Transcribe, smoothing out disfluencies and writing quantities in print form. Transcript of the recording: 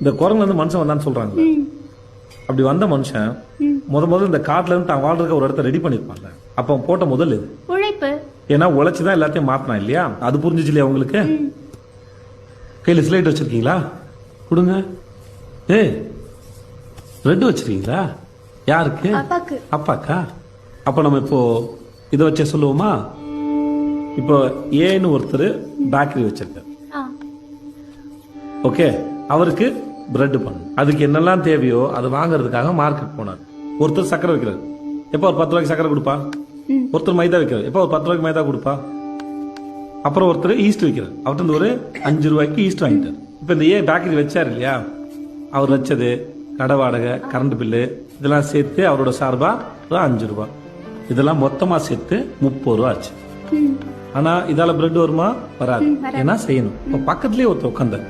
இந்த குரங்குல இருந்து மனுஷன் வந்தான்னு சொல்றாங்க. அப்படி வந்த மனுஷன் முதல்ல இந்த காட்டுல இருந்து தான் வாழ்றதுக்கு ஒரு இடத்த ரெடி பண்ணிருப்பாங்க. அப்ப அவன் போட்ட முதல் இது உழைப்பு. ஏன்னா உழைச்சுதான் எல்லாத்தையும் மாத்தினா இல்லையா? அது புரிஞ்சிச்சு இல்லையா உங்களுக்கு? கையில ஸ்லேட் வச்சிருக்கீங்களா? கொடுங்க. ரெட் வச்சிருக்கீங்களா? யாருக்கு? அப்பாக்கு. அப்பாக்கா? அப்ப நம்ம இப்போ இதை வச்சே சொல்லுவோமா? இப்போ ஏன்னு ஒருத்தர் பேக்கரி வச்சிருக்காரு. ஓகே, அவருக்கு பிரெட் பண்ணணும். அதுக்கு என்னெல்லாம் தேவையோ அது வாங்குறதுக்காக மார்க்கெட் போனார். ஒருத்தர் சக்கரை வைக்கிறார். எப்போ ஒரு 10 ரூபாய்க்கு சக்கரை கொடுப்பா? ஒருத்தர் மைதா வைக்கிறார். எப்போ ஒரு 10 ரூபாய்க்கு மைதா கொடுப்பா? அப்புறம் ஒருத்தர் ஈஸ்ட் வைக்கிறார். அவர்கிட்ட ஒரு 5 ரூபாய்க்கு ஈஸ்ட் வாங்கிட்டார். இப்ப இந்த பேக்கரி வச்சார் இல்லையா? அவர் வச்சது கடை வாடகை, கரண்ட் பில்லு இதெல்லாம் சேர்த்து அவரோட சார்பா 5 ரூபாய். இதெல்லாம் மொத்தமா சேர்த்து 30 ரூபா ஆச்சு. ஆனா இதால பிரெட் வருமா? வராது. ஏன்னா செய்யணும். இப்ப பக்கத்துலயே ஒருத்தர் உட்கார்ந்தார்.